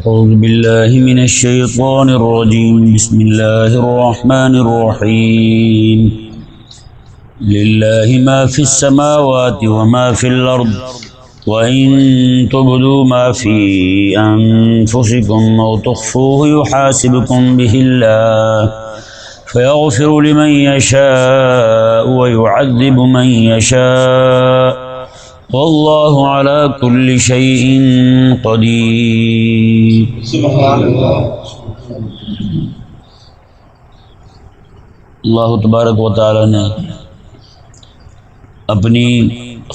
أعوذ بالله من الشيطان الرجيم بسم الله الرحمن الرحيم لله ما في السماوات وما في الأرض وإن تبدوا ما في أنفسكم أو تخفوه يحاسبكم به الله فيغفر لمن يشاء ويعذب من يشاء والله على كل شيء قدير. اللہ تبارک و تعالی نے اپنی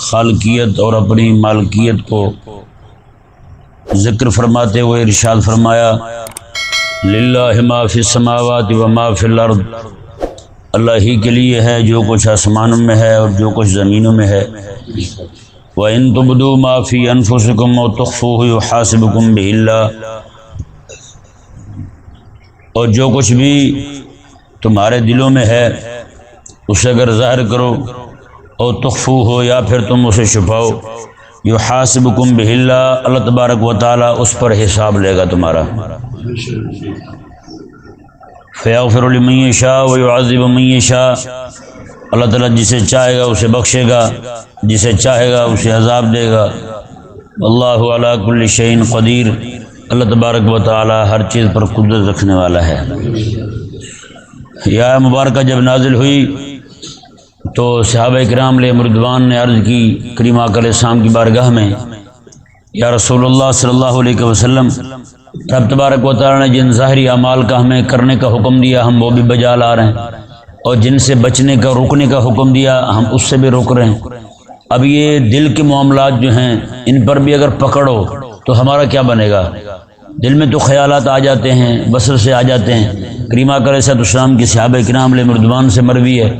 خالقیت اور اپنی مالکیت کو ذکر فرماتے ہوئے ارشاد فرمایا للہ ما فی السماوات و ما فی الارض، اللہ ہی کے لیے ہے جو کچھ آسمانوں میں ہے اور جو کچھ زمینوں میں ہے. وَإِن تُبْدُوا مَا فِي أَنفُسِكُمْ أَوْ تُخْفُوهُ يُحَاسِبْكُم بِهِ اللَّهُ، اور جو کچھ بھی تمہارے دلوں میں ہے اسے اگر ظاہر کرو، او تخفوه یا پھر تم اسے چھپاؤ، یحاسبکم بہ اللہ، اللہ تبارک و تعالی اس پر حساب لے گا تمہارا. فیغفر لمن یشاء ویعذب من یشاء، اللہ تعالیٰ جسے چاہے گا اسے بخشے گا، جسے چاہے گا اسے عذاب دے گا. اللہ علی کل شیء قدیر، اللہ تبارک و تعالی ہر چیز پر قدرت رکھنے والا ہے. یہ آیت مبارکہ جب نازل ہوئی تو صحابہ کرام علیہم رضوان نے عرض کی کریم آقا علیہ السلام کی بارگاہ میں، یا رسول اللہ صلی اللہ علیہ وسلم، رب تبارک و تعالی نے جن ظاہری اعمال کا ہمیں کرنے کا حکم دیا ہم وہ بھی بجا لا رہے ہیں، اور جن سے بچنے کا رکنے کا حکم دیا ہم اس سے بھی روک رہے ہیں. اب یہ دل کے معاملات جو ہیں ان پر بھی اگر پکڑو تو ہمارا کیا بنے گا؟ دل میں تو خیالات آ جاتے ہیں، وسوسے سے آ جاتے ہیں. کریم آقا علیہ السلام کی صحابہ کرام علیہ رضوان سے مروی ہے،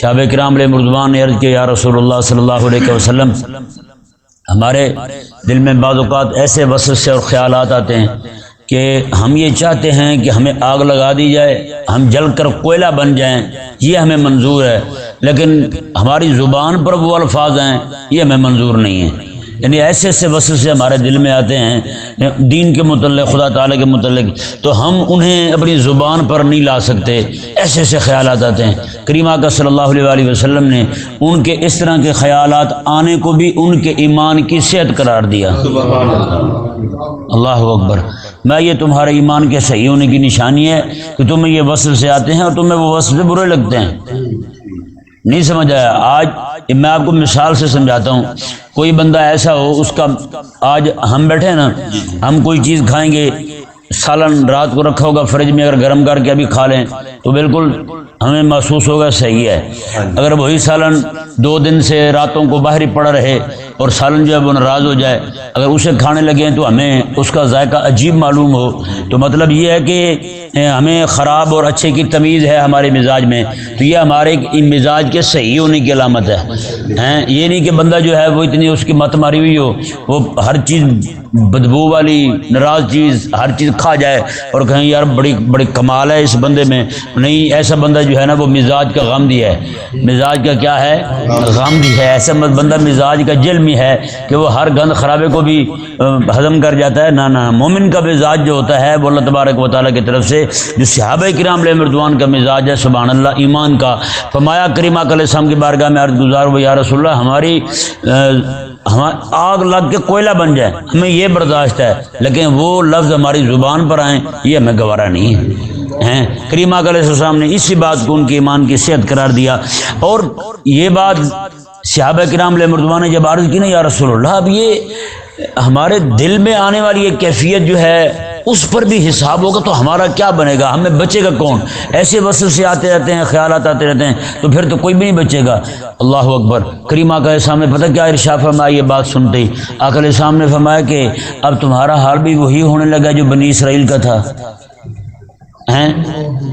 صحابہ کرام علیہ رضوان نے عرض کیا یا رسول اللہ صلی اللہ علیہ وسلم، ہمارے دل میں بعض اوقات ایسے وسوسے اور خیالات آتے ہیں کہ ہم یہ چاہتے ہیں کہ ہمیں آگ لگا دی جائے، ہم جل کر کوئلہ بن جائیں، یہ ہمیں منظور ہے، لیکن ہماری زبان پر وہ الفاظ ہیں یہ ہمیں منظور نہیں ہیں. یعنی ایسے ایسے وسوسے ہمارے دل میں آتے ہیں دین کے متعلق، خدا تعالیٰ کے متعلق، تو ہم انہیں اپنی زبان پر نہیں لا سکتے، ایسے ایسے خیالات آتے ہیں. کریم آقا صلی اللہ علیہ وسلم نے ان کے اس طرح کے خیالات آنے کو بھی ان کے ایمان کی صحت قرار دیا. اللہ اکبر. میں یہ تمہارے ایمان کے صحیح ہونے کی نشانی ہے کہ تمہیں یہ وسوسے آتے ہیں اور تمہیں وہ وسوسے برے لگتے ہیں. نہیں سمجھ آیا؟ آج میں آپ کو مثال سے سمجھاتا ہوں. کوئی بندہ ایسا ہو، اس کا آج ہم بیٹھے نا، ہم کوئی چیز کھائیں گے، سالن رات کو رکھا ہوگا فریج میں، اگر گرم کر کے ابھی کھا لیں تو بالکل ہمیں محسوس ہوگا صحیح ہے. اگر وہی سالن 2 دن سے راتوں کو باہر ہی پڑا رہے اور سالن جو ہے وہ ناراض ہو جائے، اگر اسے کھانے لگیں تو ہمیں اس کا ذائقہ عجیب معلوم ہو، تو مطلب یہ ہے کہ ہمیں خراب اور اچھے کی تمیز ہے ہمارے مزاج میں، تو یہ ہمارے مزاج کے صحیح ہونے کی علامت ہے. یہ نہیں کہ بندہ جو ہے وہ اتنی اس کی مت ماری ہوئی ہو، وہ ہر چیز بدبو والی ناراض چیز ہر چیز کھا جائے اور کہیں یار بڑی کمال ہے اس بندے میں. نہیں، ایسا بندہ جو ہے نا وہ مزاج کا غامدی ہے. مزاج کا کیا ہے؟ غامدی ہے. ایسا بندہ مزاج کا جلمی ہے کہ وہ ہر گند خرابے کو بھی ہضم کر جاتا ہے. نہ مومن کا مزاج جو ہوتا ہے وہ اللہ تبارک و تعالیٰ کی طرف سے جو صحابہ کرام علیہ رضوان کا مزاج ہے، سبحان اللہ، ایمان کا. فرمایا کریم آقا علیہ السلام کی بارگاہ میں عرض گزار ہو یا رسول اللہ، ہماری آگ لگ کے کوئلہ بن جائے ہمیں یہ برداشت ہے، لیکن وہ لفظ ہماری زبان پر آئیں یہ ہمیں گوارا نہیں ہے. کریم آقا علیہ السلام نے اسی بات کو ان کے ایمان کی صحت قرار دیا. اور یہ بات صحابہ کرام علیہ رضوان نے جب عرض کی نا یا رسول اللہ، اب یہ ہمارے دل میں آنے والی یہ کیفیت جو ہے اس پر بھی حساب ہوگا تو ہمارا کیا بنے گا؟ ہمیں بچے گا کون؟ ایسے وسوسے آتے رہتے ہیں، خیالات آتے رہتے ہیں، تو پھر تو کوئی بھی نہیں بچے گا. اللہ اکبر. کریم آقا علیہ السلام نے پتہ کیا ارشاد فرمایا؟ یہ بات سنتے ہی آقا علیہ السلام نے فرمایا کہ اب تمہارا حال بھی وہی ہونے لگا جو بنی اسرائیل کا تھا.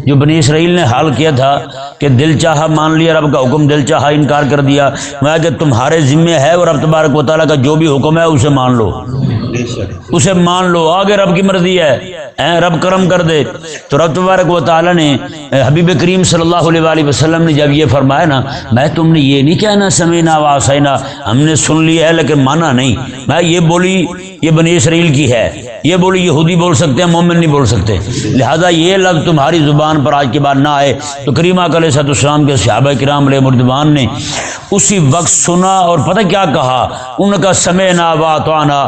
جو بنی اسرائیل نے حال کیا تھا کہ دل چاہا مان لیا رب کا حکم، دل چاہا انکار کر دیا. میں کہ تمہارے ذمے ہے اور رب تبارک و تعالیٰ کا جو بھی حکم ہے اسے مان لو، اسے مان لو. آگے رب کی مرضی ہے، رب کرم کر دے. تو رب تبارک و تعالیٰ نے حبیب کریم صلی اللہ علیہ وسلم نے جب یہ فرمایا نا، میں تم نے یہ نہیں کہنا سمینا وعصینا، ہم نے سن لیا ہے لیکن مانا نہیں. میں یہ بولی یہ بنی اسرائیل کی ہے، یہ بولی یہودی بول سکتے ہیں، مومن نہیں بول سکتے، لہذا یہ لفظ تمہاری زبان پر آج کے بعد نہ آئے۔ تو کریم آقا علیہ السلام کے صحابہ کرام علیہ رضوان نے اسی وقت سنا اور پتہ کیا کہا، ان کا سمعنا واطعنا،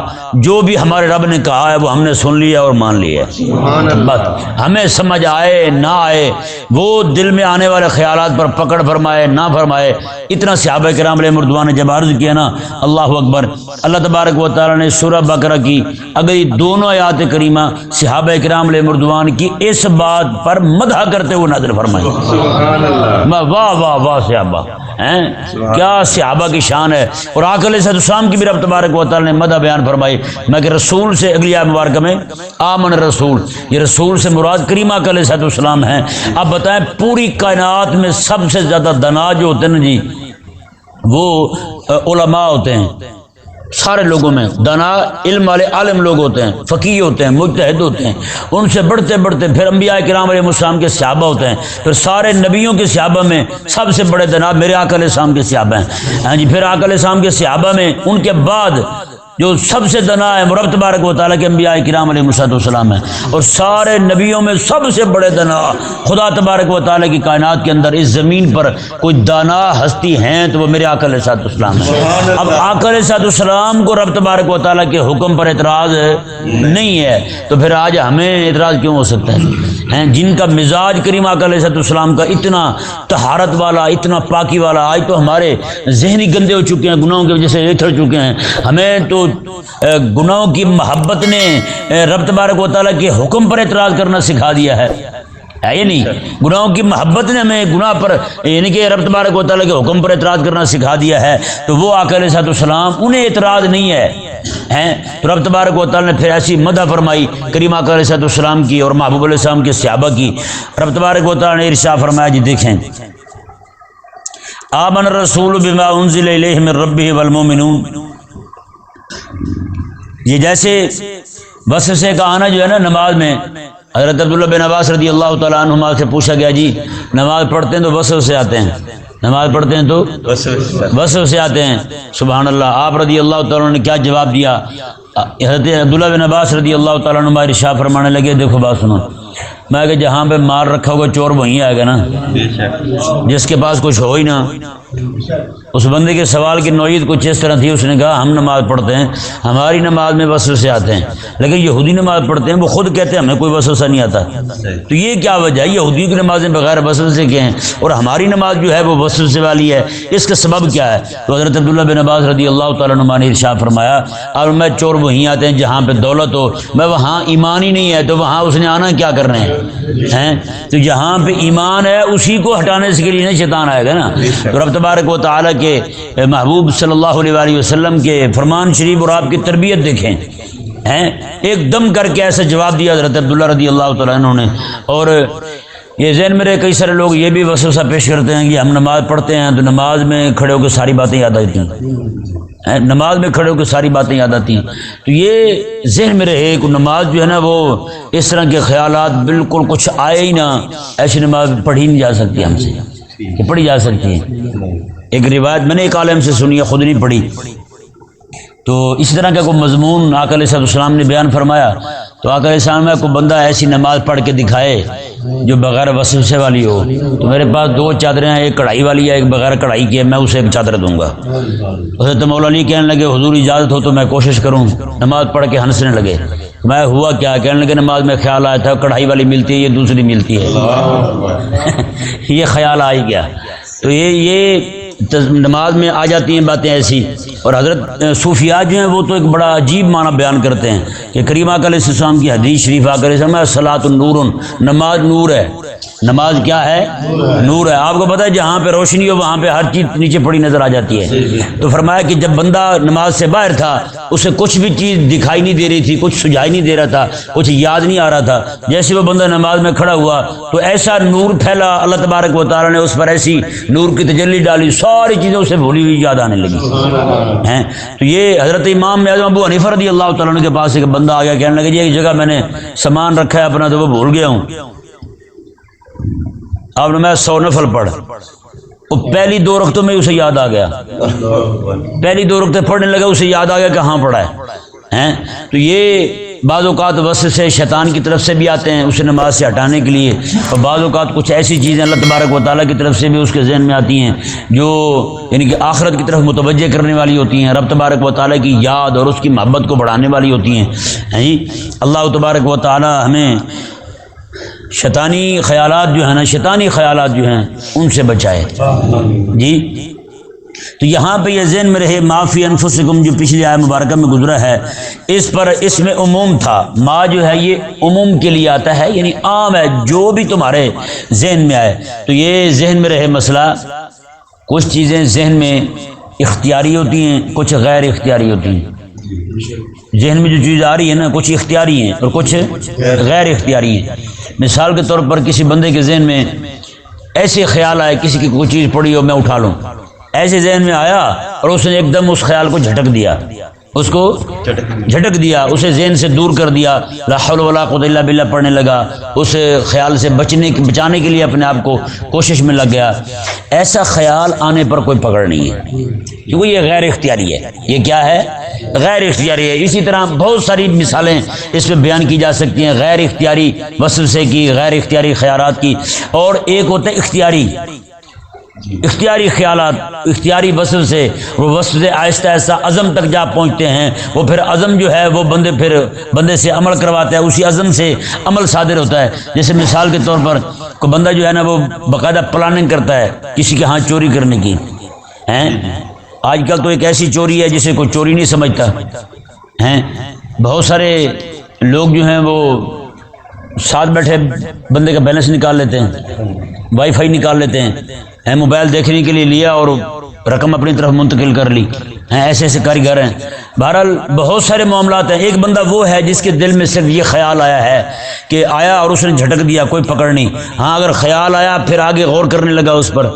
جو بھی ہمارے رب نے کہا ہے وہ ہم نے سن لیا اور مان لیا ہے، بس ہمیں سمجھ آئے نہ آئے، وہ دل میں آنے والے خیالات پر پکڑ فرمائے نہ فرمائے، اتنا صحابہ کرام علیہ رضوان نے جب عرض کیا نا، اللہ اکبر، اللہ تبارک و تعالیٰ نے سورہ بقرہ کی اگر یہ دونوں آیات کریمہ صحابہ کرام علیہ رضوان کی اس بات پر مدح کرتے ہوئے نازل فرمائی۔ واہ واہ واہ صحابہ ہیں، کیا صحابہ کی شان ہے۔ اور آقا علیہ السلام کی بھی رب تبارک و تعالیٰ نے مدح بیان فرمائی۔ میں کہ رسول سے اگلی آیت مبارکہ میں آمن رسول، یہ رسول سے مراد کریم آقا علیہ السلام ہیں۔ اب بتائیں پوری کائنات میں سب سے زیادہ دنا جو ہوتے ہیں نا جی، وہ علماء ہوتے ہیں، سارے لوگوں میں دنا علم والے عالم لوگ ہوتے ہیں، فقیہ ہوتے ہیں، مجتہد ہوتے ہیں، ان سے بڑھتے بڑھتے پھر انبیاء کرام علیہ السلام کے صحابہ ہوتے ہیں، پھر سارے نبیوں کے صحابہ میں سب سے بڑے دنا میرے آقا علیہ السلام کے صحابہ ہیں، ہاں جی، پھر آقا علیہ السلام کے صحابہ میں ان کے بعد جو سب سے دنا ہے رب تبارک و تعالیٰ کے انبیاء کرام علیہ السلام ہیں، اور سارے نبیوں میں سب سے بڑے دنا خدا تبارک و تعالیٰ کی کائنات کے اندر اس زمین پر کوئی دانا ہستی ہیں تو وہ میرے آقا علیہ السلام ہیں۔ اب آقا علیہ السلام کو رب تبارک و تعالیٰ کے حکم پر اعتراض نہیں ہے تو پھر آج ہمیں اعتراض کیوں ہو سکتا ہے؟ جن کا مزاج کریم آقا علیہ السلام کا اتنا طہارت والا، اتنا پاکی والا، آج تو ہمارے ذہنی گندے ہو چکے ہیں، گناہوں کی وجہ سے اتھڑ چکے ہیں، ہمیں تو گناہوں کی محبت نے رب تبارک و تعالیٰ کے حکم پر اعتراض کرنا سکھا دیا ہے یہ نہیں، گناہوں کی محبت نے ہمیں گناہ پر یعنی کہ رب تبارک و تعالیٰ کے حکم پر اعتراض کرنا سکھا دیا ہے، تو وہ آقا علیہ السلام انہیں اعتراض نہیں ہے، تو رب تبارک و تعالیٰ نے پھر ایسی مدح فرمائی کریم آقا علیہ السلام کی اور محبوب علیہ السلام کے صحابہ کی۔ رب تبارک و تعالیٰ نے ارشاد فرمایا، جی دیکھیں، آمن الرسول بما انزل الیہ من ربہ والمؤمنون، یہ جیسے وسوسے کا آنا جو ہے نا نماز میں، حضرت عبداللہ بن عباس رضی اللہ تعالیٰ عنہما سے پوچھا گیا، جی نماز پڑھتے ہیں تو وسوسے آتے ہیں، نماز پڑھتے ہیں تو وسوسے آتے ہیں، سبحان اللہ۔ آپ رضی اللہ تعالیٰ نے کیا جواب دیا؟ حضرت عبداللہ بن عباس رضی اللہ تعالیٰ عنہ ارشاد فرمانے لگے، دیکھو بات سنو، میں کہ جہاں پہ مال رکھا ہوگا چور وہیں آئے گا نا، جس کے پاس کچھ ہو ہی نہ۔ اس بندے کے سوال کی نوعیت کچھ اس طرح تھی، اس نے کہا ہم نماز پڑھتے ہیں، ہماری نماز میں وسوسے آتے ہیں، لیکن یہودی نماز پڑھتے ہیں وہ خود کہتے ہیں ہمیں کوئی وسوسہ نہیں آتا، تو یہ کیا وجہ ہے؟ یہودیوں کی نمازیں بغیر وسوسے کے ہیں اور ہماری نماز جو ہے وہ وسوسے والی ہے، اس کا سبب کیا ہے؟ تو حضرت عبداللہ بن عباس رضی اللہ تعالیٰ عنہ نے ارشاد فرمایا، اور میں چور وہیں آتے ہیں جہاں پہ دولت ہو، میں وہاں ایمان ہی نہیں ہے تو وہاں اس نے آنا کیا کرنا ہے؟ تو جہاں پہ ایمان ہے اسی کو ہٹانے کے لیے شیطان آئے گا نا۔ تو رب تبارک و تعالیٰ کے محبوب صلی اللہ علیہ وآلہ وسلم کے فرمان شریف اور آپ کی تربیت دیکھیں، ایک دم کر کے ایسا جواب دیا حضرت عبداللہ رضی اللہ تعالیٰ عنہ نے۔ اور یہ ذہن میں رہے، کئی سارے لوگ یہ بھی وسوسہ پیش کرتے ہیں کہ ہم نماز پڑھتے ہیں تو نماز میں کھڑے ہو کے ساری باتیں یاد آتی ہیں، نماز میں کھڑے ہو کے ساری باتیں یاد آتی ہیں، تو یہ ذہن میں رہے کہ نماز جو ہے نا وہ اس طرح کے خیالات بالکل کچھ آئے ہی نہ، ایسی نماز پڑھی نہیں جا سکتی ہم سے، کہ پڑھی جا سکتی ہے۔ ایک روایت میں نے ایک عالم سے سنی ہے، خود نہیں پڑھی، تو اس طرح کا کوئی مضمون آقا علیہ السلام نے بیان فرمایا، تو آقا علیہ السلام میں کوئی بندہ ایسی نماز پڑھ کے دکھائے جو بغیر وسوسے والی ہو، تو میرے پاس دو چادریں ہیں، ایک کڑھائی والی ہے ایک بغیر کڑھائی کی ہے، میں اسے ایک چادر دوں گا۔ حضرت مولا علی کہنے لگے حضور اجازت ہو تو میں کوشش کروں، نماز پڑھ کے ہنسنے لگے۔ میں ہوا کیا؟ کہنے لگے نماز میں خیال آیا تھا کڑھائی والی ملتی ہے، یہ دوسری ملتی ہے یہ خیال آ ہی گیا۔ تو یہ نماز میں آ جاتی ہیں باتیں ایسی۔ اور حضرت صوفیاء جو ہیں وہ تو ایک بڑا عجیب معنی بیان کرتے ہیں کہ کریم آقا علیہ السلام کی حدیث شریف آقا علیہ السلام الصلاۃ نور، نماز نور ہے، نماز کیا ہے؟ نور ہے۔ آپ کو پتہ ہے جہاں پہ روشنی ہو وہاں پہ ہر چیز نیچے پڑی نظر آ جاتی ہے۔ تو فرمایا کہ جب بندہ نماز سے باہر تھا اسے کچھ بھی چیز دکھائی نہیں دے رہی تھی، کچھ سجائی نہیں دے رہا تھا، کچھ یاد نہیں آ رہا تھا، جیسے وہ بندہ نماز میں کھڑا ہوا تو ایسا نور پھیلا، اللہ تبارک و تعالیٰ نے اس پر ایسی نور کی تجلی ڈالی، ساری چیزیں اسے بھولی ہوئی یاد آنے لگی ہیں۔ تو یہ حضرت امام اعظم ابو حنیفہ رضی اللہ تعالیٰ عنہ کے پاس ایک بندہ آ گیا، کہنے لگا جی ایک جگہ میں نے سامان رکھا ہے اپنا تو وہ بھول گیا ہوں، آپ نے میں 100 نفل پڑھ، وہ پہلی 2 رکعتوں میں اسے یاد آ گیا، پہلی 2 رکعتیں پڑھنے لگا اسے یاد آ گیا کہاں پڑھا ہے۔ تو یہ بعض اوقات وسوسے شیطان کی طرف سے بھی آتے ہیں اسے نماز سے ہٹانے کے لیے، اور بعض اوقات کچھ ایسی چیزیں اللہ تبارک و تعالیٰ کی طرف سے بھی اس کے ذہن میں آتی ہیں جو یعنی کہ آخرت کی طرف متوجہ کرنے والی ہوتی ہیں، رب تبارک و تعالیٰ کی یاد اور اس کی محبت کو بڑھانے والی ہوتی ہیں۔ اللہ تبارک و تعالیٰ ہمیں شیطانی خیالات جو ہیں نا، شیطانی خیالات جو ہیں ان سے بچائے جی۔ تو یہاں پہ یہ ذہن میں رہے ما فی انفسکم جو پچھلی آیت مبارکہ میں گزرا ہے، اس پر اس میں عموم تھا، ما جو ہے یہ عموم کے لیے آتا ہے، یعنی عام ہے، جو بھی تمہارے ذہن میں آئے۔ تو یہ ذہن میں رہے مسئلہ، کچھ چیزیں ذہن میں اختیاری ہوتی ہیں، کچھ غیر اختیاری ہوتی ہیں۔ ذہن میں جو چیز آ رہی ہے نا، کچھ اختیاری ہیں اور کچھ غیر اختیاری ہیں۔ مثال کے طور پر کسی بندے کے ذہن میں ایسے خیال آئے، کسی کی کوئی چیز پڑی ہو میں اٹھا لوں، ایسے ذہن میں آیا اور اس نے ایک دم اس خیال کو جھٹک دیا، اس کو جھٹک دیا، اسے ذہن سے دور کر دیا، لا حول ولا قوت الا باللہ پڑھنے لگا، اس خیال سے بچانے کے لیے اپنے آپ کو کوشش میں لگ گیا۔ ایسا خیال آنے پر کوئی پکڑ نہیں ہے، کیونکہ یہ غیر اختیاری ہے۔ یہ کیا ہے؟ غیر اختیاری ہے۔ اسی طرح بہت ساری مثالیں اس میں بیان کی جا سکتی ہیں، غیر اختیاری وسوسے کی، غیر اختیاری خیالات کی، اور ایک ہوتا ہے اختیاری خیالات، اختیاری وسوسے، وہ وسوسے آہستہ آہستہ عزم تک جا پہنچتے ہیں، وہ پھر عزم جو ہے وہ بندے سے عمل کرواتا ہے، اسی عزم سے عمل صادر ہوتا ہے۔ جیسے مثال کے طور پر کوئی بندہ جو ہے نا وہ باقاعدہ پلاننگ کرتا ہے کسی کے ہاں چوری کرنے کی، آج کل تو ایک ایسی چوری ہے جسے کوئی چوری نہیں سمجھتا، بہت سارے لوگ جو ہیں وہ ساتھ بیٹھے بندے کا بیلنس نکال لیتے ہیں، وائی فائی نکال لیتے ہیں، موبائل دیکھنے کے لیے لیا اور رقم اپنی طرف منتقل کر لی، ایسے ایسے کاریگر ہیں۔ بہرحال بہت سارے معاملات ہیں۔ ایک بندہ وہ ہے جس کے دل میں صرف یہ خیال آیا ہے کہ آیا اور اس نے جھٹک دیا، کوئی پکڑ نہیں، ہاں اگر خیال آیا پھر آگے غور کرنے لگا اس پر،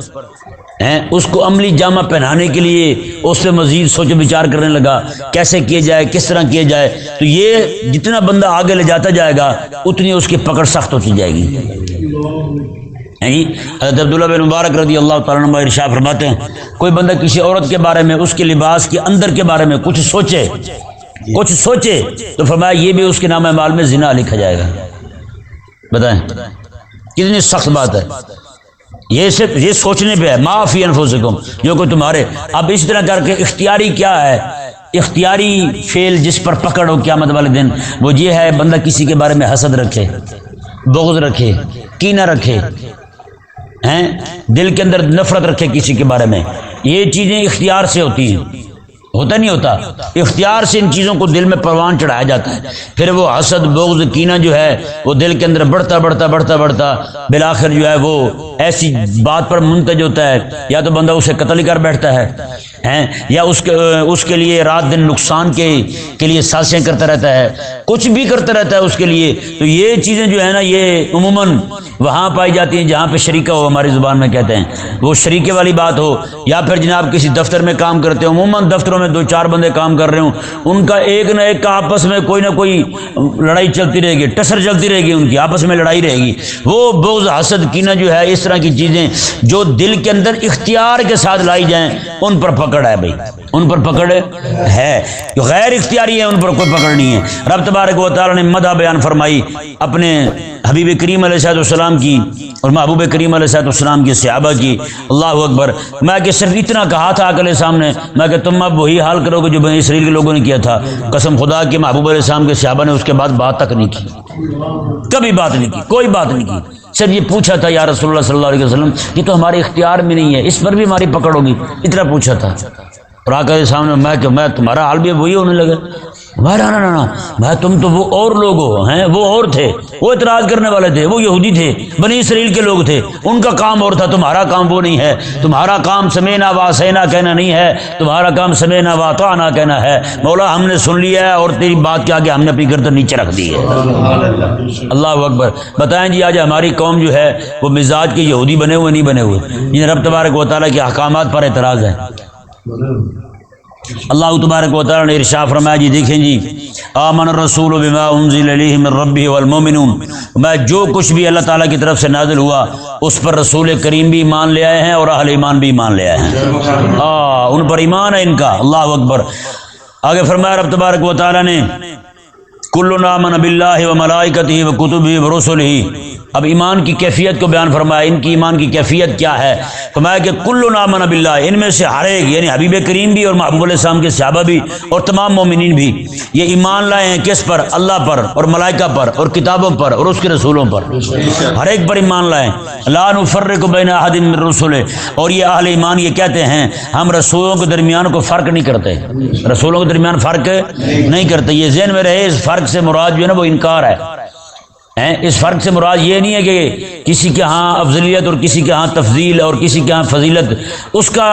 اس کو عملی جامہ پہنانے کے لیے اس پہ مزید سوچ و بچار کرنے لگا، کیسے کیے جائے، کس طرح کیے جائے۔ تو یہ جتنا بندہ آگے لے جاتا جائے گا اتنی اس کی پکڑ سخت ہوتی جائے گی۔ حضرت عبداللہ بن مبارک رضی اللہ تعالیٰ عنہ ارشاد فرماتے ہیں، کوئی بندہ کسی عورت کے بارے میں، اس کے لباس کے اندر کے بارے میں کچھ سوچے تو فرمایا یہ بھی اس کے نام اعمال میں زنا لکھا جائے گا۔ بتائیں کتنی سخت بات ہے۔ یہ صرف یہ سوچنے پہ ہے، ما فی انفسکم، جو کہ تمہارے۔ اب اس طرح کر کے اختیاری کیا ہے؟ اختیاری فعل جس پر پکڑ ہو قیامت والے دن وہ یہ ہے بندہ کسی کے بارے میں حسد رکھے، بغض رکھے، کینہ رکھے، دل کے اندر نفرت رکھے کسی کے بارے میں۔ یہ چیزیں اختیار سے ہوتی ہیں، ہوتا نہیں ہوتا، اختیار سے ان چیزوں کو دل میں پروان چڑھایا جاتا ہے۔ پھر وہ حسد، بغض، کینہ جو ہے وہ دل کے اندر بڑھتا بالآخر جو ہے وہ ایسی بات پر منتج ہوتا ہے، یا تو بندہ اسے قتل کر بیٹھتا ہے، یا اس کے لیے رات دن نقصان کے لیے سازشیں کرتا رہتا ہے، کچھ بھی کرتا رہتا ہے اس کے لیے۔ تو یہ چیزیں جو ہے نا یہ عموماً وہاں پائی جاتی ہیں جہاں پہ شریکہ ہو، ہماری زبان میں کہتے ہیں، وہ شریکے والی بات ہو، یا پھر جناب کسی دفتر میں کام کرتے ہو، عموماً دفتروں میں 2-4 بندے کام کر رہے ہوں، ان کا ایک نہ ایک کا آپس میں کوئی نہ کوئی لڑائی چلتی رہے گی، ٹسر چلتی رہے گی، ان کی آپس میں لڑائی رہے گی۔ وہ بغض، حسد، کینہ جو ہے اس طرح کی چیزیں جو دل کے اندر اختیار کے ساتھ لائی جائیں ان پر پکڑ ہے بھائی، ان پر پکڑ ہے۔ جو غیر اختیاری ہے ان پر کوئی پکڑ نہیں ہے۔ رب تبارک و تعالیٰ نے مدح بیان فرمائی اپنے حبیب کریم علیہ السلام کی اور محبوب کریم علیہ السلام کی، صحابہ کی۔ اللہ اکبر۔ میں کہ صرف اتنا کہا تھا آقا سامنے، میں کہ تم اب وہی حال کرو گے جو بنی اسرائیل کے لوگوں نے کیا تھا۔ قسم خدا کہ محبوب علیہ السلام کے صحابہ نے اس کے بعد بات تک نہیں کی، کبھی بات نہیں کی، کوئی بات نہیں کی، صرف یہ پوچھا تھا یا رسول اللہ صلی اللہ علیہ وسلم یہ تو ہمارے اختیار میں نہیں ہے، اس پر بھی ہماری پکڑ ہوگی، اتنا پوچھا تھا۔ اور آقا کے سامنے میں تمہارا حال بھی وہی ہونے لگا، بھائی تم تو وہ اور لوگ ہو، وہ اور تھے، وہ اعتراض کرنے والے تھے، وہ یہودی تھے، بنی اسرائیل کے لوگ تھے، ان کا کام اور تھا، تمہارا کام وہ نہیں ہے۔ تمہارا کام سمینا واسینا کہنا نہیں ہے، تمہارا کام سمینا واطعنا کہنا ہے۔ مولا ہم نے سن لیا ہے اور تیری بات کے آگے ہم نے اپنی گردن نیچے رکھ دی ہے۔ اللہ اکبر۔ بتائیں جی آج ہماری قوم جو ہے وہ مزاج کے یہودی بنے ہوئے نہیں بنے ہوئے، جنہیں رب تبارک و تعالیٰ کے احکامات پر اعتراض ہے۔ اللہ تبارک و تعالیٰ نے ارشاد فرمایا جی دیکھیں جی، آمن الرسول بما انزل الیہ من ربہ والمؤمنون، میں جو کچھ بھی اللہ تعالیٰ کی طرف سے نازل ہوا اس پر رسول کریم بھی ایمان لے آئے ہیں اور اہل ایمان بھی ایمان لے آئے ہیں، ان پر ایمان ہے ان کا۔ اللہ اکبر۔ آگے فرمایا رب تبارک و تعالیٰ نے کلنا آمن باللہ و ملائکتہ و کتبہ و رسلہ. اب ایمان کی کیفیت کو بیان فرمایا. ان کی ایمان کی کیفیت کیا ہے؟ فرمایا کہ کلنا آمن باللہ، ان میں سے ہر ایک یعنی حبیب کریم بھی اور محبوب علیہ السلام کے صحابہ بھی اور تمام مومنین بھی یہ ایمان لائے ہیں کس پر؟ اللہ پر اور ملائکہ پر اور کتابوں پر اور اس کے رسولوں پر. ہر ایک پر ایمان لائیں. لا نفرق بین احد من رسلہ، اور یہ اہل ایمان یہ کہتے ہیں ہم رسولوں کے درمیان کو فرق نہیں کرتے، رسولوں کے درمیان فرق نہیں کرتے. یہ ذہن میں رہے، اس فرق سے مراد جو ہے نا وہ انکار ہے. اس فرق سے مراد یہ نہیں ہے کہ کسی کے ہاں افضلیت اور کسی کے ہاں تفضیل اور کسی کے ہاں فضیلت اس کا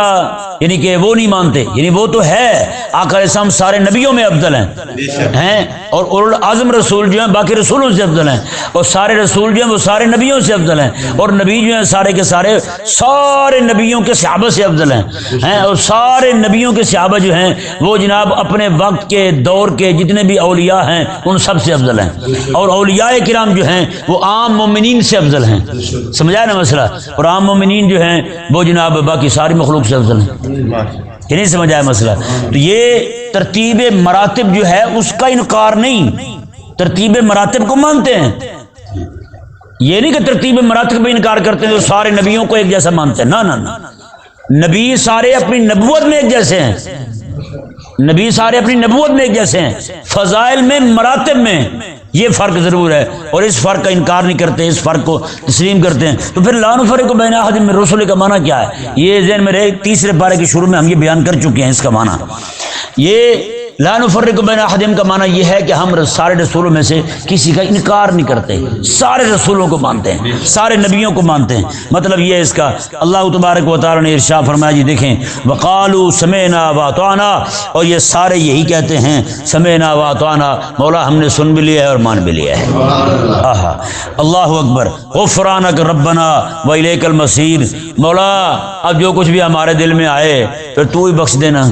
یعنی کہ وہ نہیں مانتے، یعنی وہ تو ہے آقا علیہ السلام سارے نبیوں میں افضل ہیں اور اولو العزم رسول جو ہیں باقی رسولوں سے افضل ہیں، اور سارے رسول جو ہیں وہ سارے نبیوں سے افضل ہیں، اور نبی جو ہیں سارے کے سارے نبیوں کے صحابہ سے افضل ہیں اور سارے نبیوں کے صحابہ جو ہیں وہ جناب اپنے وقت کے دور کے جتنے بھی اولیاء ہیں ان سب سے افضل ہیں، اور اولیاء کرام جو ہیں وہ عام مومنین سے افضل ہیں. سمجھا نا مسئلہ؟ اور عام مومنین جو ہیں وہ جناب باقی ساری مخلوق سے افضل ہیں. یہ نہیں سمجھ آیا مسئلہ؟ تو یہ ترتیب مراتب جو ہے اس کا انکار نہیں، ترتیب مراتب کو مانتے ہیں. یہ نہیں کہ ترتیب مراتب میں انکار کرتے ہیں تو سارے نبیوں کو ایک جیسا مانتے ہیں. نہ نبی سارے اپنی نبوت میں ایک جیسے ہیں، نبی سارے اپنی نبوت میں ایک جیسے ہیں، فضائل میں مراتب میں یہ فرق ضرور ہے، اور اس فرق کا انکار نہیں کرتے، اس فرق کو تسلیم کرتے ہیں. تو پھر لا نفرق بین احد من رسل کا معنی کیا ہے؟ یہ ذہن میں رہے. تیسرے پارے کے شروع میں ہم یہ بیان کر چکے ہیں اس کا معنی. یہ لا نفرق بین احد کا معنی یہ ہے کہ ہم سارے رسولوں میں سے کسی کا انکار نہیں کرتے، سارے رسولوں کو مانتے ہیں، سارے نبیوں کو مانتے ہیں. مطلب یہ ہے اس کا. اللہ تبارک و تعالی نے ارشاد فرمایا جی دیکھیں وقالوا سمعنا واطعنا، اور یہ سارے یہی کہتے ہیں سمعنا واطعنا، مولا ہم نے سن بھی لیا ہے اور مان بھی لیا ہے. آہا اللہ اکبر. غفرانک ربنا و الیک المصیر، مولا اب جو کچھ بھی ہمارے دل میں آئے تو تو ہی بخش دینا.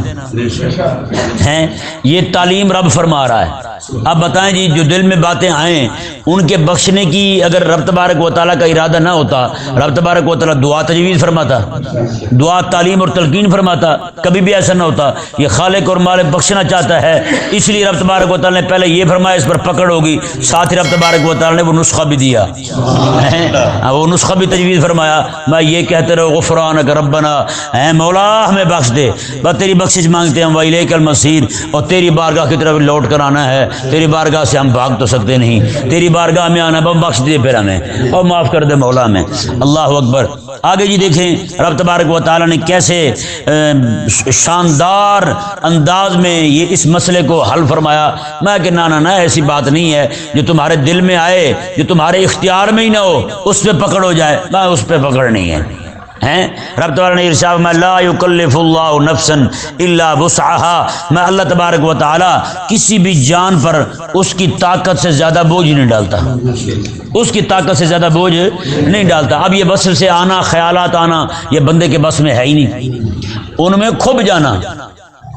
ہیں یہ تعلیم رب فرما رہا ہے. اب بتائیں جی جو دل میں باتیں آئیں ان کے بخشنے کی اگر رب تبارک و تعالیٰ کا ارادہ نہ ہوتا، رب تبارک و تعالیٰ دعا تجویز فرماتا، دعا تعلیم اور تلقین فرماتا، کبھی بھی ایسا نہ ہوتا. یہ خالق اور مالک بخشنا چاہتا ہے، اس لیے رب تبارک و تعالیٰ نے پہلے یہ فرمایا اس پر پکڑ ہوگی، ساتھ ہی رب تبارک و تعالیٰ نے وہ نسخہ بھی دیا، وہ نسخہ بھی تجویز فرمایا. میں یہ کہتے رہو غفرانک ربنا، اے مولا ہمیں بخش دے، بس تیری بخشش مانگتے ہیں. وإلیک المصیر، اور تیری بارگاہ کی طرف لوٹ کر آنا ہے، تیری بارگاہ سے ہم بھاگ تو سکتے نہیں، تیری بارگاہ میں آنا ہے، بخش دے پھر ہمیں اور معاف کر دے مولا ہمیں. اللہ اکبر. آگے جی دیکھیں رب تبارک و تعالیٰ نے کیسے شاندار انداز میں یہ اس مسئلے کو حل فرمایا. میں کہ نہ ایسی بات نہیں ہے، جو تمہارے دل میں آئے، جو تمہارے اختیار میں ہی نہ ہو اس پہ پکڑ ہو جائے، میں اس پہ پکڑ نہیں ہے. رب تعالیٰ نے ارشاد میں لا یکلف اللہ نفسا الا وسعها، میں اللہ تبارک و تعالیٰ کسی بھی جان پر اس کی طاقت سے زیادہ بوجھ نہیں ڈالتا، اس کی طاقت سے زیادہ بوجھ نہیں ڈالتا. اب یہ بس سے آنا، خیالات آنا، یہ بندے کے بس میں ہے ہی نہیں. ان میں کھب جانا،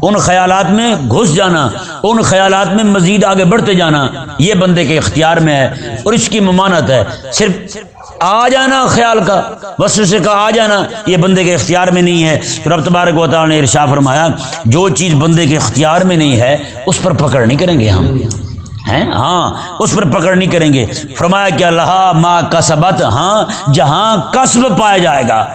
ان خیالات میں گھس جانا، ان خیالات میں مزید آگے بڑھتے جانا، یہ بندے کے اختیار میں ہے اور اس کی ممانعت ہے. صرف آ جانا خیال کا، وسوسے کا آ جانا، یہ بندے کے اختیار میں نہیں ہے. رب تبارک و تعالیٰ نے ارشاد فرمایا جو چیز بندے کے اختیار میں نہیں ہے اس پر پکڑ نہیں کریں گے ہم، ہاں اس پر پکڑ نہیں کریں گے. فرمایا کہ لہا ما کسبت، ہاں جہاں کسب پایا جائے گا،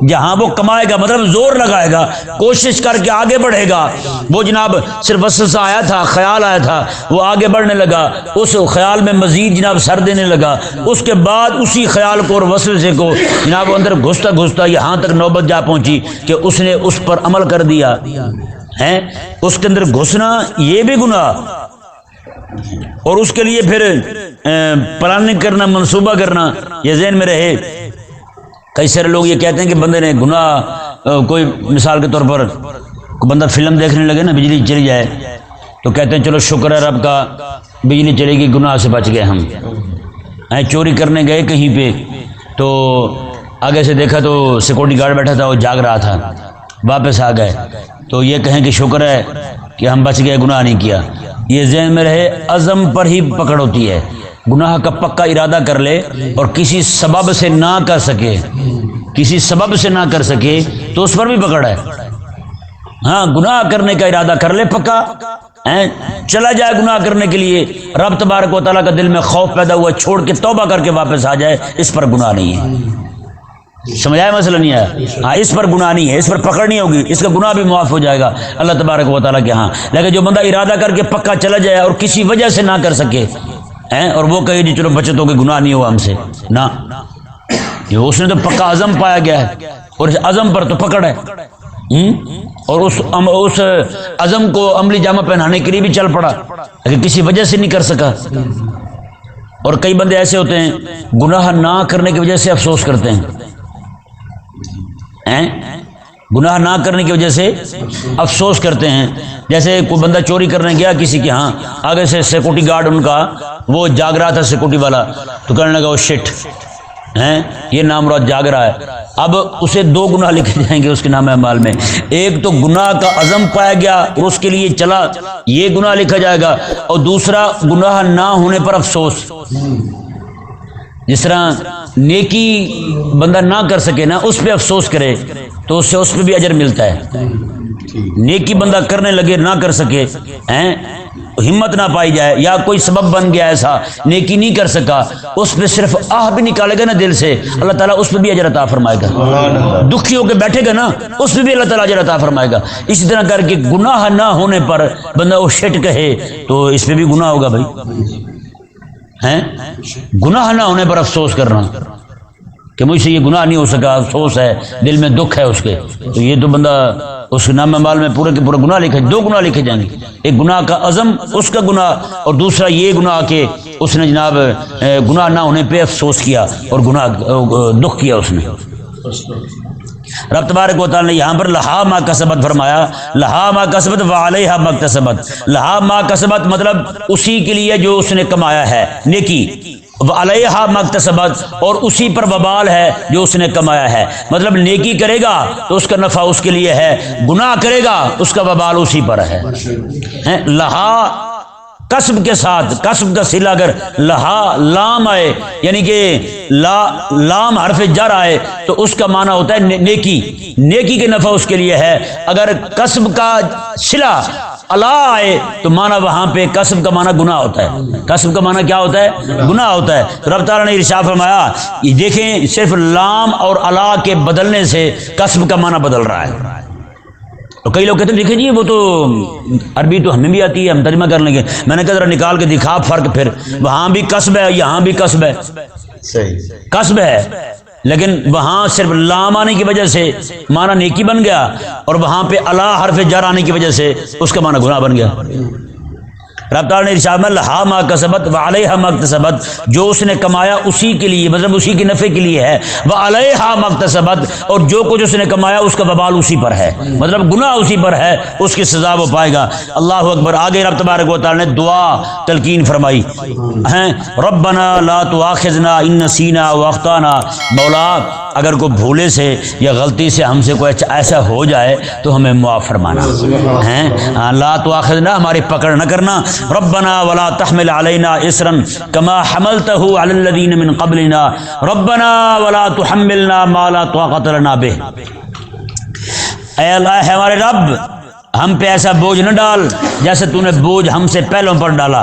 جہاں وہ کمائے گا، مطلب زور لگائے گا، کوشش کر کے آگے بڑھے گا. وہ جناب صرف وسوسہ آیا تھا، خیال آیا تھا، وہ آگے بڑھنے لگا، اس خیال میں مزید جناب سر دینے لگا، اس کے بعد اسی خیال کو اور وسوسے کو جناب اندر گھستا یہاں تک نوبت جا پہنچی کہ اس نے اس پر عمل کر دیا ہے. اس کے اندر گھسنا یہ بھی گناہ، اور اس کے لیے پھر پلاننگ کرنا، منصوبہ کرنا، یہ ذہن میں رہے. کئی سارے لوگ یہ کہتے ہیں کہ بندے نے گناہ، کوئی مثال کے طور پر بندہ فلم دیکھنے لگے نا، بجلی چلی جائے تو کہتے ہیں چلو شکر ہے رب کا بجلی چلے گی، گناہ سے بچ گئے ہم. چوری کرنے گئے کہیں پہ تو آگے سے دیکھا تو سیکورٹی گارڈ بیٹھا تھا، وہ جاگ رہا تھا، واپس آ گئے تو یہ کہیں کہ شکر ہے کہ ہم بچ گئے، گناہ نہیں کیا. یہ ذہن میں رہے عزم پر ہی پکڑ ہوتی ہے. گناہ کا پکا ارادہ کر لے اور کسی سبب سے نہ کر سکے، کسی سبب سے نہ کر سکے تو اس پر بھی پکڑ ہے. ہاں گناہ کرنے کا ارادہ کر لے پکا، چلا جائے گناہ کرنے کے لیے، رب تبارک و تعالیٰ کا دل میں خوف پیدا ہوا، چھوڑ کے توبہ کر کے واپس آ جائے، اس پر گناہ نہیں ہے۔ سمجھایا مسئلہ نہیں ہے؟ ہاں اس پر گناہ نہیں ہے، اس پر پکڑ نہیں ہوگی، اس کا گناہ بھی معاف ہو جائے گا اللہ تبارک و تعالیٰ کے ہاں۔ لیکن جو بندہ ارادہ کر کے پکا چلا جائے اور کسی وجہ سے نہ کر سکے اور وہ کہے جی چلو بچت ہو گئی، گناہ نہیں ہوا ہم سے، نہ، اس نے تو پکا عزم پایا گیا ہے اور اس عزم پر تو پکڑ ہے، اور اس عزم کو عملی جامہ پہنانے کے لیے بھی چل پڑا لیکن کسی وجہ سے نہیں کر سکا۔ اور کئی بندے ایسے ہوتے ہیں گناہ نہ کرنے کی وجہ سے افسوس کرتے ہیں، گناہ نہ کرنے کی وجہ سے افسوس کرتے ہیں۔ جیسے کوئی بندہ چوری کرنے گیا کسی کے ہاں، آگے سے سیکورٹی گارڈ ان کا وہ جاگ رہا تھا سیکورٹی والا، تو کہنے لگا وہ شٹ یہ نامراد جاگ رہا ہے، اب اسے 2 گناہ لکھے جائیں گے اس کے نام اعمال میں، ایک تو گناہ کا عزم پایا گیا اور اس کے لیے چلا، یہ گناہ لکھا جائے گا، اور دوسرا گناہ نہ ہونے پر افسوس۔ جس طرح نیکی بندہ نہ کر سکے نا، اس پہ افسوس کرے تو اس پہ بھی اجر ملتا ہے۔ نیکی بندہ کرنے لگے نہ کر سکے، ہمت نہ پائی جائے یا کوئی سبب بن گیا ایسا نیکی نہیں کر سکا، اس پہ صرف آہ بھی نکالے گا نا دل سے، اللہ تعالیٰ اس پہ بھی اجر عطا فرمائے گا۔ دکھی ہو کے بیٹھے گا نا، اس پہ بھی اللہ تعالیٰ اجر عطا فرمائے گا۔ اسی طرح کر کے گناہ نہ ہونے پر بندہ وہ شٹ کہے تو اس پہ بھی گناہ ہوگا بھائی، گناہ نہ ہونے پر افسوس کرنا کہ مجھ سے یہ گناہ نہیں ہو سکا، افسوس ہے، دل میں دکھ ہے اس کے، تو یہ تو بندہ اس کے نام اعمال میں پورے کے پورے گناہ لکھے، 2 گناہ لکھے جائیں گے، ایک گناہ کا عزم اس کا گناہ، اور دوسرا یہ گناہ کہ اس نے جناب گناہ نہ ہونے پہ افسوس کیا اور گناہ دکھ کیا اس نے۔ رب تبارک و تعالیٰ نے یہاں پر لہا ما کسبت فرمایا، لہا ما کسبت وعلیہا ما اکتسبت، لہا ما کسبت مطلب اسی کے لیے جو اس نے کمایا ہے نیکی، وعلیہا ما اکتسبت اور اسی پر وبال ہے جو اس نے کمایا ہے، مطلب نیکی کرے گا تو اس کا نفع اس کے لیے ہے، گناہ کرے گا اس کا وبال اسی پر ہے۔ لہا کسب کے ساتھ، کسب کا صلہ اگر لہا لام آئے یعنی کہ لام حرف جر آئے تو اس کا معنی ہوتا ہے نیکی، نیکی کے نفع اس کے لیے ہے۔ اگر کسب کا صلہ الا آئے تو معنی وہاں پہ کسب کا معنی گناہ ہوتا ہے، کسب کا معنی کیا ہوتا ہے؟ گناہ ہوتا ہے۔ تو رب تعالیٰ نے ارشاد فرمایا یہ دیکھیں صرف لام اور الا کے بدلنے سے کسب کا معنی بدل رہا ہے۔ تو کئی لوگ کہتے ہیں دیکھیں جی وہ تو عربی تو ہمیں بھی آتی ہے، ہم ترجمہ کر لیں گے، میں نے کہا ذرا نکال کے دکھا فرق، پھر وہاں بھی کسب ہے یہاں بھی کسب ہے، صحیح کسب ہے، لیکن وہاں صرف لام آنے کی وجہ سے معنی نیکی بن گیا اور وہاں پہ الا حرف جر آنے کی وجہ سے اس کا معنی گناہ بن گیا۔ رب تعالیٰ نے ارشاد میں لہا ما کسبت وعلیہا ما اکتسبت، جو اس نے کمایا اسی کے لیے، مطلب اسی کے نفع کے لیے ہے، وعلیہا ما اکتسبت اور جو کچھ اس نے کمایا اس کا وبال اسی پر ہے، مطلب گناہ اسی پر ہے، اس کی سزا وہ پائے گا۔ اللہ اکبر۔ آگے رب تبارک و تعالیٰ نے دعا تلقین فرمائی ہیں، ربنا لا تؤاخذنا ان نسینا واخطانا، مولا اگر کوئی بھولے سے یا غلطی سے ہم سے کوئی ایسا ہو جائے تو ہمیں معاف فرمانا ہے، لا تؤاخذنا ہماری پکڑ نہ کرنا، ربنا ولا تحمل علينا اسرا كما حملته على الذين من قبلنا ربنا ولا تحملنا ما لا طاقة لنا به، اے اللہ ہے ہمارے رب ہم پہ ایسا بوجھ نہ ڈال جیسے تو نے بوجھ ہم سے پہلوں پر ڈالا،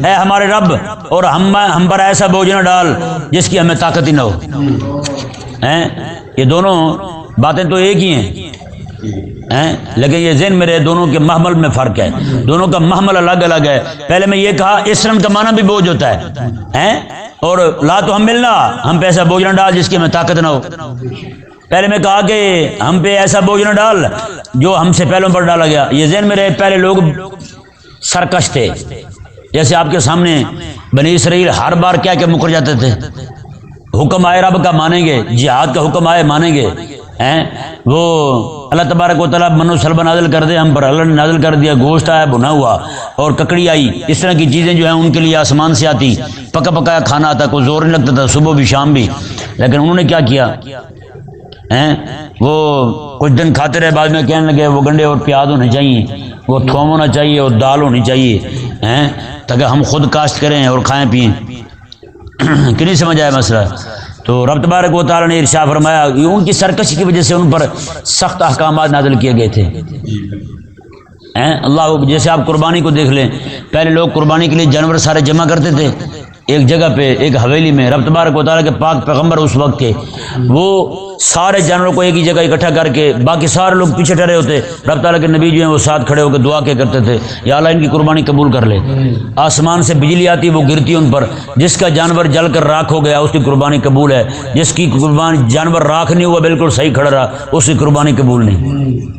اے ہمارے رب اور ہم پر ایسا بوجھ نہ ڈال جس کی ہمیں طاقت ہی نہ ہو۔ یہ دونوں باتیں تو ایک ہی ہیں، لیکن یہ ذہن میں رہے دونوں کے محمل میں فرق ہے، دونوں کا محمل الگ الگ ہے۔ پہلے میں یہ کہا اسرن کا معنی بھی بوجھ ہوتا ہے، اور لا تو ہم ملنا ہم پہ ایسا بوجھ نہ ڈال جس کی ہمیں طاقت نہ ہو۔ پہلے میں کہا کہ ہم پہ ایسا بوجھ نہ ڈال جو ہم سے پہلوں پر ڈالا گیا، یہ ذہن میں رہے پہلے لوگ سرکش تھے، جیسے آپ کے سامنے بنی اسرائیل ہر بار کیا کہ مکر جاتے تھے، حکم آئے رب کا مانیں گے، جہاد کا حکم آئے مانیں گے، وہ اللہ تبارک و تعالیٰ من و سلبہ نازل کر دے ہم پر، اللہ نے نازل کر دیا، گوشت آیا بھنا ہوا اور ککڑی آئی، اس طرح کی چیزیں جو ہیں ان کے لیے آسمان سے آتی، پکا پکایا کھانا آتا، کوئی زور نہیں لگتا تھا صبح بھی شام بھی، لیکن انہوں نے کیا کیا، وہ کچھ دن کھاتے رہے، بعد میں کہنے لگے وہ گنڈے اور پیاز ہونے چاہیے، وہ تھوم ہونا چاہیے اور دال ہونی چاہیے، تاکہ ہم خود کاشت کریں اور کھائیں پئیں۔ کہ نہیں سمجھ آیا مسئلہ؟ تو رب تبارک و تعالیٰ نے ارشاد فرمایا ان کی سرکشی کی وجہ سے ان پر سخت احکامات نازل کیے گئے تھے۔ اللہ جیسے آپ قربانی کو دیکھ لیں، پہلے لوگ قربانی کے لیے جانور سارے جمع کرتے تھے ایک جگہ پہ، ایک حویلی میں۔ رب تبارک و تعالیٰ کے پاک پیغمبر اس وقت کے وہ سارے جانوروں کو ایک ہی جگہ اکٹھا کر کے، باقی سارے لوگ پیچھے ٹھہرے ہوتے، رب تعالیٰ کے نبی جو ہیں وہ ساتھ کھڑے ہو کے دعا کیا کرتے تھے، یا اللہ ان کی قربانی قبول کر لے۔ آسمان سے بجلی آتی، وہ گرتی ان پر، جس کا جانور جل کر راکھ ہو گیا اس کی قربانی قبول ہے، جس کی قربانی جانور راکھ نہیں ہوا بالکل صحیح کھڑا رہا اس کی قربانی قبول نہیں۔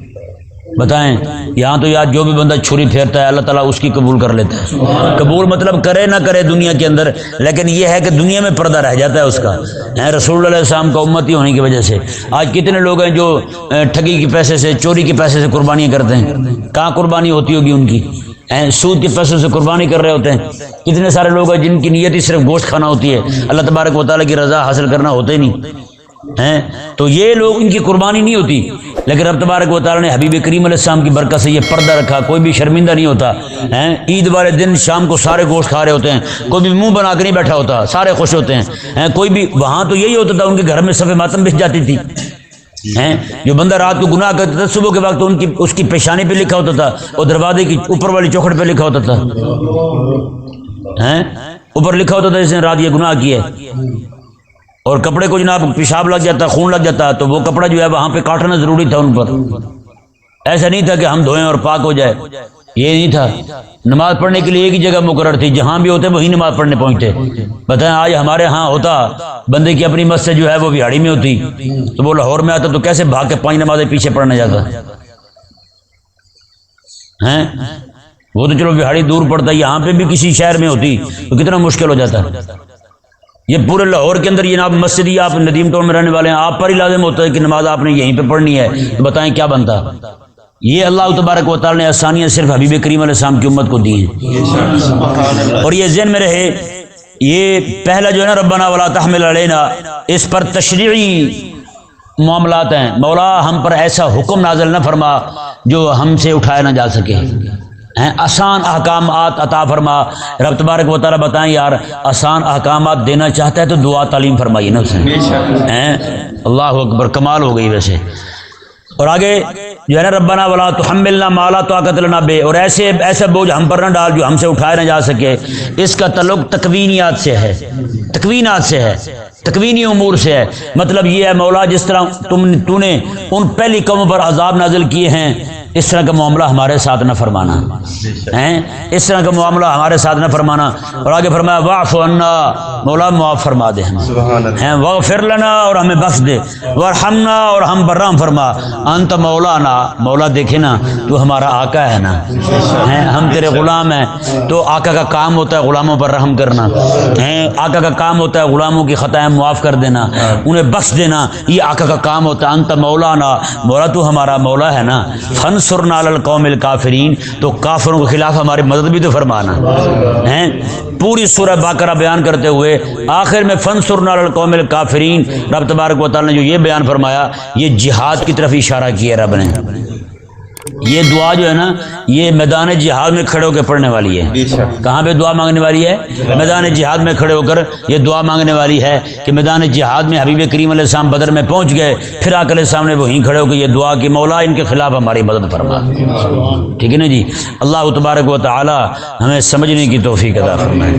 بتائیں یہاں تو یار جو بھی بندہ چھری پھیرتا ہے اللہ تعالیٰ اس کی قبول کر لیتا ہے۔ قبول مطلب کرے نہ کرے دنیا کے اندر، لیکن یہ ہے کہ دنیا میں پردہ رہ جاتا ہے اس کا، رسول اللہ علیہ السلام کا امتی ہونے کی وجہ سے۔ آج کتنے لوگ ہیں جو ٹھگی کے پیسے سے، چوری کے پیسے سے قربانیاں کرتے ہیں، کہاں قربانی ہوتی ہوگی ان کی؟ سود کے پیسوں سے قربانی کر رہے ہوتے ہیں۔ کتنے سارے لوگ ہیں جن کی نیت ہی صرف گوشت کھانا ہوتی ہے، اللہ تبارک و تعالیٰ کی رضا حاصل کرنا ہوتا ہی نہیں ہیں، تو یہ لوگ ان کی قربانی نہیں ہوتی۔ لیکن رب تبارک و تعالیٰ نے حبیب کریم علیہ السلام کی برکت سے یہ پردہ رکھا، کوئی بھی شرمندہ نہیں ہوتا۔ عید والے دن شام کو سارے گوشت کھا رہے ہوتے ہیں، کوئی بھی منہ بنا کے نہیں بیٹھا ہوتا، سارے خوش ہوتے ہیں۔ کوئی بھی وہاں تو یہی ہوتا تھا، ان کے گھر میں صف ماتم بچ جاتی تھی۔ جو بندہ رات کو گناہ کرتا تھا صبح کے وقت اس کی پیشانی پہ لکھا ہوتا تھا اور دروازے کی اوپر والی چوکھٹ پہ لکھا ہوتا تھا، اوپر لکھا ہوتا تھا جس نے رات یہ گناہ کیا ہے۔ اور کپڑے کو جناب پیشاب لگ جاتا، خون لگ جاتا، تو وہ کپڑا جو ہے وہاں پہ کاٹنا ضروری تھا ان پر۔ ایسا نہیں تھا کہ ہم دھوئیں اور پاک ہو جائے، یہ نہیں تھا۔ نماز پڑھنے کے لیے ایک ہی جگہ مقرر تھی، جہاں بھی ہوتے وہی نماز پڑھنے پہنچتے۔ بتائیں آج ہمارے ہاں ہوتا بندے کی اپنی مسجد جو ہے وہ بہاڑی میں ہوتی تو وہ لاہور میں آتا تو کیسے بھاگ کے 5 نمازیں پیچھے پڑھنے جاتا ہیں؟ وہ تو چلو بہاڑی دور پڑتا، یہاں پہ بھی کسی شہر میں ہوتی تو کتنا مشکل ہو جاتا۔ یہ پورے لاہور کے اندر یہ مسجد ہی آپ ندیم ٹاؤن میں رہنے والے ہیں، آپ پر ہی لازم ہوتا ہے کہ نماز آپ نے یہیں پہ پڑھنی ہے، تو بتائیں کیا بنتا؟ یہ اللہ تبارک و تعالی نے آسانیاں صرف حبیب کریم علیہ السلام کی امت کو دی ہیں۔ اور یہ ذہن میں رہے، یہ پہلا جو ہے نا ربنا ولا تحمل علینا، اس پر تشریعی معاملات ہیں، مولا ہم پر ایسا حکم نازل نہ فرما جو ہم سے اٹھایا نہ جا سکے، آسان احکامات عطا فرما۔ رب تبارک و تعالیٰ بتائیں یار آسان احکامات دینا چاہتا ہے تو دعا تعلیم فرمائیے نا اسے، اللہ اکبر، کمال ہو گئی ویسے۔ اور آگے جو ہے نا ربنا ولا تحملنا ما لا طاقت لنا بہ، اور ایسا بوجھ ہم پر نہ ڈال جو ہم سے اٹھایا نہ جا سکے۔ اس کا تعلق تکوینیات سے ہے، تکوینات سے ہے، تکوینی امور سے ہے۔ مطلب یہ ہے مولا جس طرح تو نے ان پہلی قوموں پر عذاب نازل کیے ہیں، اس طرح کا معاملہ ہمارے ساتھ نہ فرمانا، اس طرح کا معاملہ ہمارے ساتھ نہ فرمانا۔ اور آگے فرمایا واعف عنا، مولا معاف فرما دے ہمیں، واغفر لنا، اور ہمیں بخش دے، وارحمنا، اور ہم پر رحم فرما، انت مولانا، مولا دیکھے نا تو ہمارا آقا ہے نا، ہم تیرے غلام ہیں، تو آقا کا کام ہوتا ہے غلاموں پر رحم کرنا، آقا کا کام ہوتا ہے غلاموں کی خطائیں معاف کر دینا، انہیں بخش دینا، یہ آقا کا کام ہوتا ہے۔ انت مولانا، مولا تو ہمارا مولا ہے نا، فانصرنا علی القوم الکافرین، تو کافروں کے خلاف ہماری مدد بھی تو فرمانا ہے۔ پوری سورہ بقرہ بیان کرتے ہوئے آخر میں فانصرنا علی القوم الکافرین، رب تبارک و تعالی نے جو یہ بیان فرمایا یہ جہاد کی طرف اشارہ کیا رب نے۔ یہ دعا جو ہے نا یہ میدان جہاد میں کھڑے ہو کے پڑھنے والی ہے۔ کہاں پہ دعا مانگنے والی ہے؟ میدان جہاد میں کھڑے ہو کر یہ دعا مانگنے والی ہے کہ میدان جہاد میں حبیب کریم علیہ السلام بدر میں پہنچ گئے، پھر آ کر سامنے وہیں کھڑے ہو کے یہ دعا کہ مولا ان کے خلاف ہماری مدد فرما۔ ٹھیک ہے نا جی؟ اللہ تبارک و تعالی ہمیں سمجھنے کی توفیق عطا فرمائے۔